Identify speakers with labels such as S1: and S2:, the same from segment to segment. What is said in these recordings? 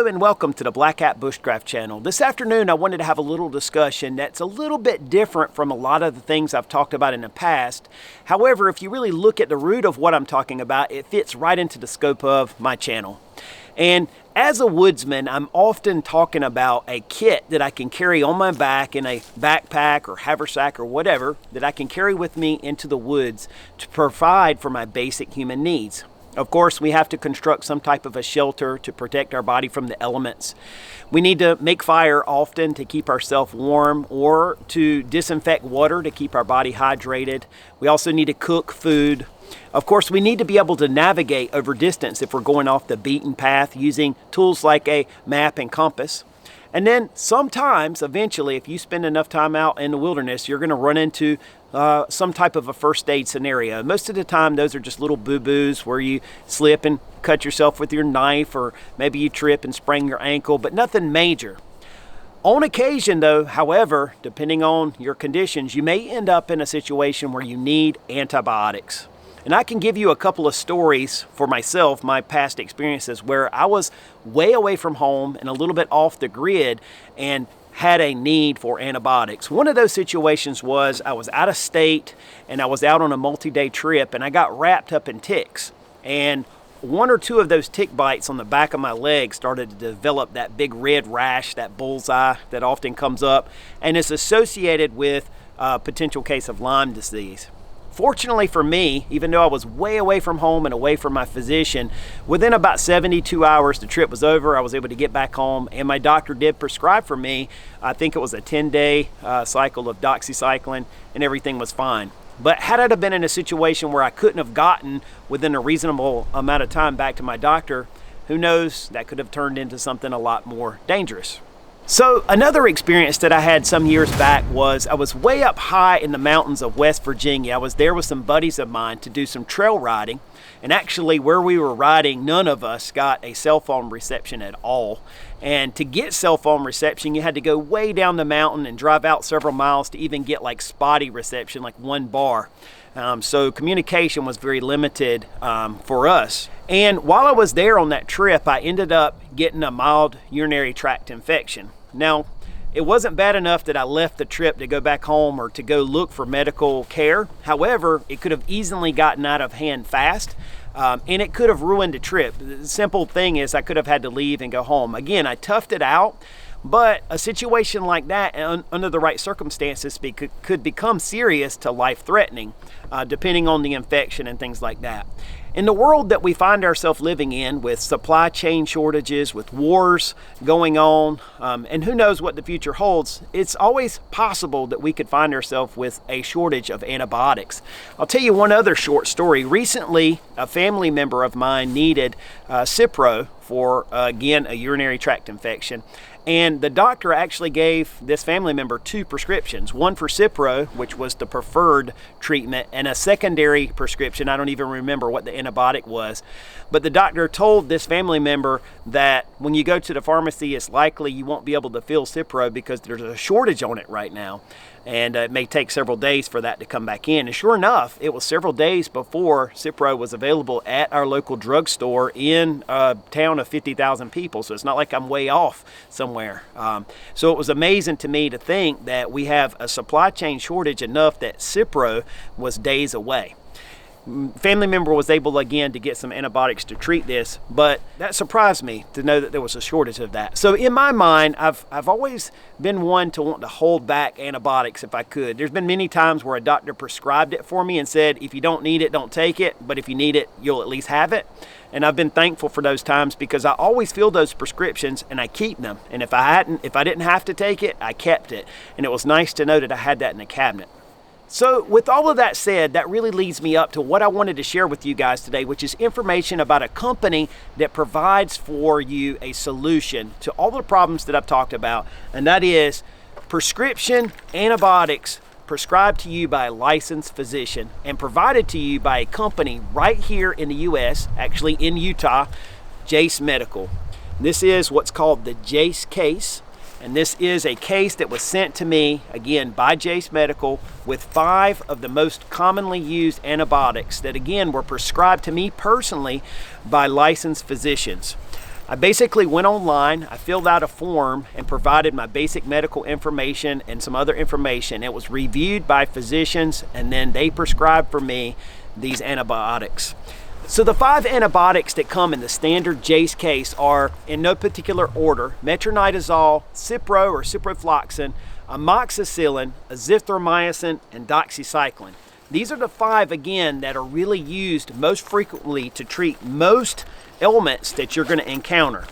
S1: and welcome to the Black Hat Bushcraft channel. This afternoon I wanted to have a little discussion that's a little bit different from a lot of the things I've talked about in the past. However, if you really look at the root of what I'm talking about, it fits right into the scope of my channel. And as a woodsman, I'm often talking about a kit that I can carry on my back in a backpack or haversack or whatever that I can carry with me into the woods to provide for my basic human needs. Of course, we have to construct some type of a shelter to protect our body from the elements. We need to make fire often to keep ourselves warm or to disinfect water to keep our body hydrated. We also need to cook food. Of course, we need to be able to navigate over distance if we're going off the beaten path using tools like a map and compass. And then sometimes, eventually, if you spend enough time out in the wilderness, you're going to run into some type of a first aid scenario. Most of the time, those are just little boo-boos where you slip and cut yourself with your knife, or maybe you trip and sprain your ankle, but nothing major. On occasion, though, however, depending on your conditions, you may end up in a situation where you need antibiotics. And I can give you a couple of stories for myself, my past experiences, where I was way away from home and a little bit off the grid and had a need for antibiotics. One of those situations was I was out of state and I was out on a multi-day trip and I got wrapped up in ticks. And one or two of those tick bites on the back of my leg started to develop that big red rash, that bullseye that often comes up, and is associated with a potential case of Lyme disease. Fortunately for me, even though I was way away from home and away from my physician, within about 72 hours the trip was over. I was able to get back home, and my doctor did prescribe for me, I think it was a 10-day cycle of doxycycline, and everything was fine. But had I been in a situation where I couldn't have gotten within a reasonable amount of time back to my doctor, who knows, that could have turned into something a lot more dangerous. So another experience that I had some years back was I was way up high in the mountains of West Virginia. I was there with some buddies of mine to do some trail riding. And actually where we were riding, none of us got a cell phone reception at all. And to get cell phone reception, you had to go way down the mountain and drive out several miles to even get like spotty reception, like 1 bar. So communication was very limited for us. And while I was there on that trip, I ended up getting a mild urinary tract infection. Now, it wasn't bad enough that I left the trip to go back home or to go look for medical care. However, it could have easily gotten out of hand fast, and it could have ruined the trip. The simple thing is I could have had to leave and go home. Again, I toughed it out, but a situation like that, under the right circumstances, could become serious to life-threatening, depending on the infection and things like that. In the world that we find ourselves living in, with supply chain shortages, with wars going on, and who knows what the future holds, it's always possible that we could find ourselves with a shortage of antibiotics. I'll tell you one other short story. Recently, a family member of mine needed Cipro for, again, a urinary tract infection. And the doctor actually gave this family member 2 prescriptions, one for Cipro, which was the preferred treatment, and a secondary prescription. I don't even remember what the antibiotic was. But the doctor told this family member that when you go to the pharmacy, it's likely you won't be able to fill Cipro because there's a shortage on it right now. And it may take several days for that to come back in. And sure enough, it was several days before Cipro was available at our local drugstore in a town of 50,000 people. So it's not like I'm way off somewhere. So it was amazing to me to think that we have a supply chain shortage enough that Cipro was days away. Family member was able again to get some antibiotics to treat this, but that surprised me to know that there was a shortage of that. So in my mind, I've always been one to want to hold back antibiotics if I could. There's been many times where a doctor prescribed it for me and said, if you don't need it, don't take it, but if you need it, you'll at least have it. And I've been thankful for those times because I always fill those prescriptions and I keep them. And if I didn't have to take it, I kept it. And it was nice to know that I had that in the cabinet. So with all of that said, that really leads me up to what I wanted to share with you guys today, which is information about a company that provides for you a solution to all the problems that I've talked about, and that is prescription antibiotics prescribed to you by a licensed physician and provided to you by a company right here in the U.S., actually in Utah, Jase Medical. This is what's called the Jase case. And this is a case that was sent to me, again, by Jase Medical with 5 of the most commonly used antibiotics that, again, were prescribed to me personally by licensed physicians. I basically went online, I filled out a form and provided my basic medical information and some other information. It was reviewed by physicians, and then they prescribed for me these antibiotics. So the 5 antibiotics that come in the standard Jase case are, in no particular order, metronidazole, Cipro or ciprofloxacin, amoxicillin, azithromycin, and doxycycline. These are the 5, again, that are really used most frequently to treat most ailments that you're going to encounter.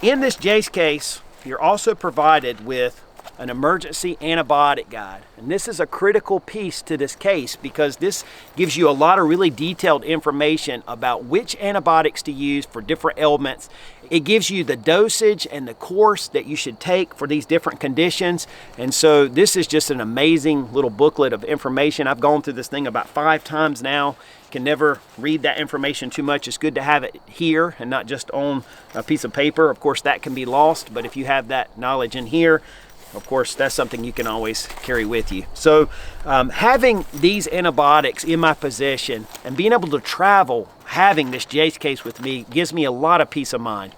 S1: In this Jase case, you're also provided with an emergency antibiotic guide. And this is a critical piece to this case because this gives you a lot of really detailed information about which antibiotics to use for different ailments. It gives you the dosage and the course that you should take for these different conditions. And so this is just an amazing little booklet of information. I've gone through this thing about 5 times now. Can never read that information too much. It's good to have it here and not just on a piece of paper. Of course, that can be lost, but if you have that knowledge in here, of course, that's something you can always carry with you. So having these antibiotics in my possession and being able to travel, having this Jase case with me, gives me a lot of peace of mind.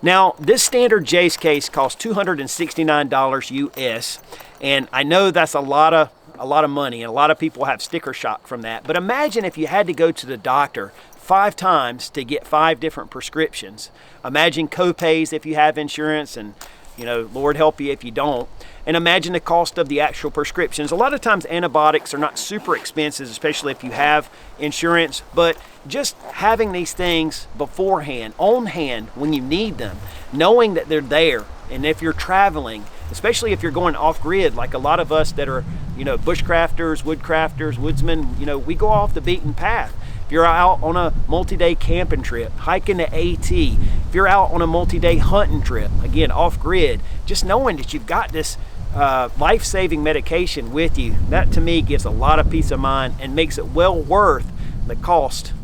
S1: Now, this standard Jase case costs $269 US, and I know that's a lot of money, and a lot of people have sticker shock from that. But imagine if you had to go to the doctor 5 times to get 5 different prescriptions. Imagine co-pays if you have insurance, and Lord help you if you don't. And imagine the cost of the actual prescriptions. A lot of times antibiotics are not super expensive, especially if you have insurance, but just having these things beforehand, on hand when you need them, knowing that they're there. And if you're traveling, especially if you're going off-grid, like a lot of us that are, bushcrafters, woodcrafters, woodsmen, we go off the beaten path. If you're out on a multi-day camping trip, hiking to AT, if you're out on a multi-day hunting trip, again, off-grid, just knowing that you've got this life-saving medication with you, that to me gives a lot of peace of mind and makes it well worth the cost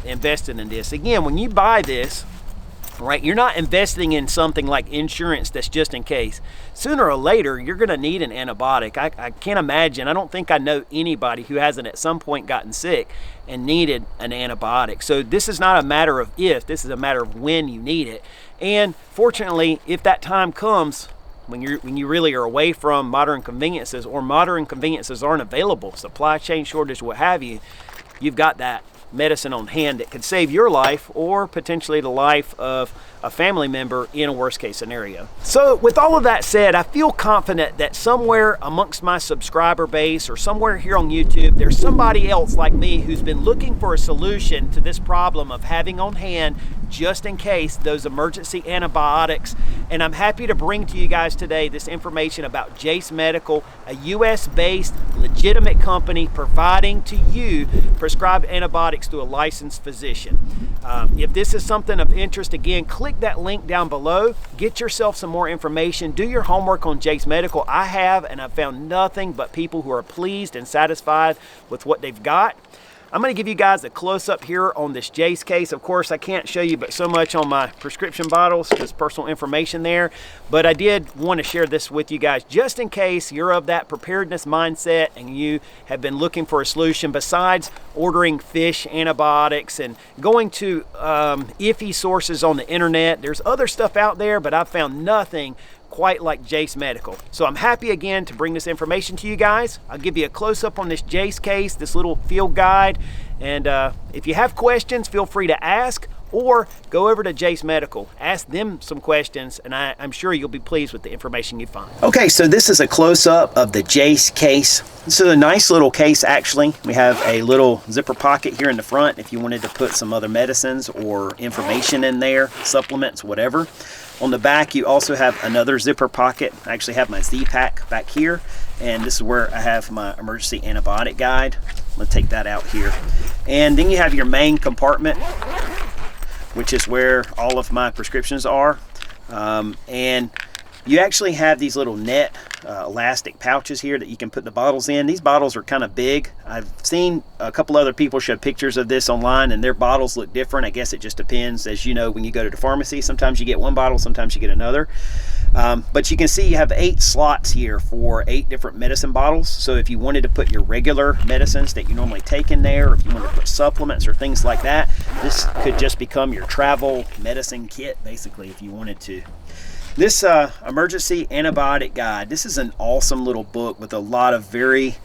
S1: invested in this. Again, when you buy this, right, you're not investing in something like insurance that's just in case. Sooner or later, you're going to need an antibiotic. I can't imagine, I don't think I know anybody who hasn't at some point gotten sick and needed an antibiotic. So this is not a matter of if, this is a matter of when you need it. And fortunately, if that time comes, when you really are away from modern conveniences, or modern conveniences aren't available, supply chain shortage, what have you, you've got that medicine on hand that could save your life or potentially the life of a family member in a worst case scenario. So with all of that said, I feel confident that somewhere amongst my subscriber base or somewhere here on YouTube, there's somebody else like me who's been looking for a solution to this problem of having on hand, just in case, those emergency antibiotics. And I'm happy to bring to you guys today this information about Jase Medical, a US-based legitimate company providing to you prescribed antibiotics through a licensed physician. If this is something of interest, again, click that link down below, get yourself some more information, do your homework on Jase Medical. I have, and I've found nothing but people who are pleased and satisfied with what they've got. I'm going to give you guys a close-up here on this Jase case. Of course, I can't show you but so much on my prescription bottles because personal information there, but I did want to share this with you guys just in case you're of that preparedness mindset and you have been looking for a solution besides ordering fish antibiotics and going to iffy sources on the internet. There's other stuff out there, but I've found nothing quite like Jase Medical. So I'm happy again to bring this information to you guys. I'll give you a close-up on this Jase case, this little field guide, and if you have questions, feel free to ask or go over to Jase Medical. Ask them some questions, and I'm sure you'll be pleased with the information you find. Okay, so this is a close-up of the Jase case. This is a nice little case, actually. We have a little zipper pocket here in the front if you wanted to put some other medicines or information in there, supplements, whatever. On the back, you also have another zipper pocket. I actually have my Z-Pack back here, and this is where I have my emergency antibiotic guide. I'm gonna take that out here. And then you have your main compartment, which is where all of my prescriptions are. And you actually have these little net elastic pouches here that you can put the bottles in. These bottles are kind of big. I've seen a couple other people show pictures of this online and their bottles look different. I guess it just depends. As you know, when you go to the pharmacy, sometimes you get one bottle, sometimes you get another. But you can see you have 8 slots here for 8 different medicine bottles. So if you wanted to put your regular medicines that you normally take in there, or if you wanted to put supplements or things like that, this could just become your travel medicine kit, basically, if you wanted to. This emergency antibiotic guide, this is an awesome little book with a lot of very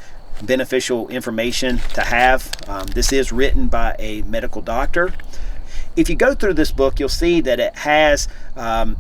S1: beneficial information to have. This is written by a medical doctor. If you go through this book, you'll see that it has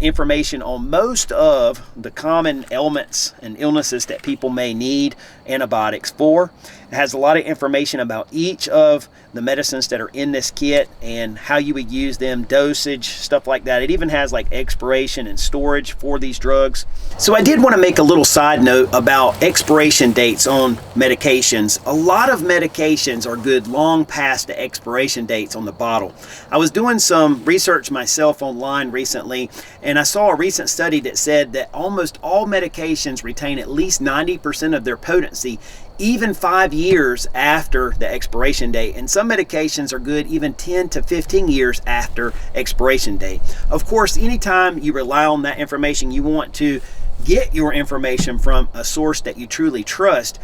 S1: information on most of the common ailments and illnesses that people may need antibiotics for. It has a lot of information about each of the medicines that are in this kit and how you would use them, dosage, stuff like that. It even has like expiration and storage for these drugs. So I did want to make a little side note about expiration dates on medications. A lot of medications are good long past the expiration dates on the bottle. I was doing some research myself online recently, and I saw a recent study that said that almost all medications retain at least 90% of their potency even 5 years after the expiration date, and some medications are good even 10 to 15 years after expiration date. Of course, anytime you rely on that information, you want to get your information from a source that you truly trust,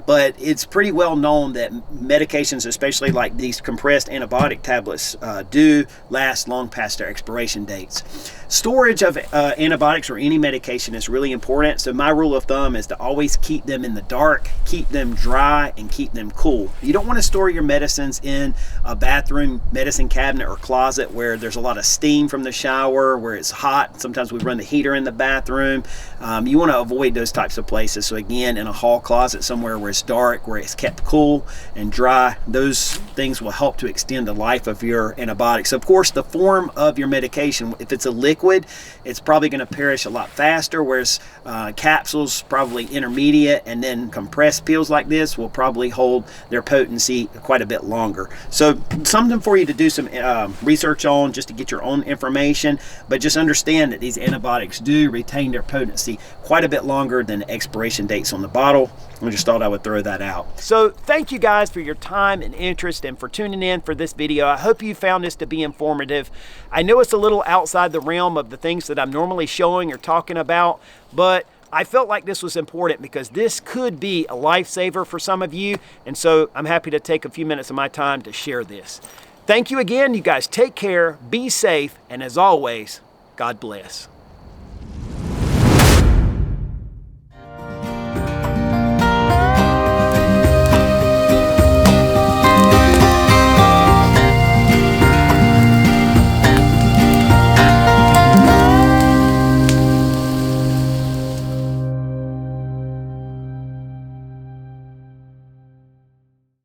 S1: but it's pretty well known that medications, especially like these compressed antibiotic tablets, do last long past their expiration dates. Storage of antibiotics or any medication is really important, so my rule of thumb is to always keep them in the dark, keep them dry, and keep them cool. You don't want to store your medicines in a bathroom medicine cabinet or closet where there's a lot of steam from the shower, where it's hot. Sometimes we run the heater in the bathroom. You want to avoid those types of places. So again, in a hall closet somewhere where it's dark, where it's kept cool and dry, those things will help to extend the life of your antibiotics. Of course, the form of your medication, if it's a liquid, it's probably going to perish a lot faster, whereas capsules, probably intermediate, and then compressed pills like this will probably hold their potency quite a bit longer. So something for you to do some research on, just to get your own information, but just understand that these antibiotics do retain their potency quite a bit longer than the expiration dates on the bottle. I just thought I would throw that out. So thank you guys for your time and interest and for tuning in for this video. I hope you found this to be informative. I know it's a little outside the realm of the things that I'm normally showing or talking about, but I felt like this was important because this could be a lifesaver for some of you, and so I'm happy to take a few minutes of my time to share this. Thank you again. You guys take care, be safe, and as always, God bless.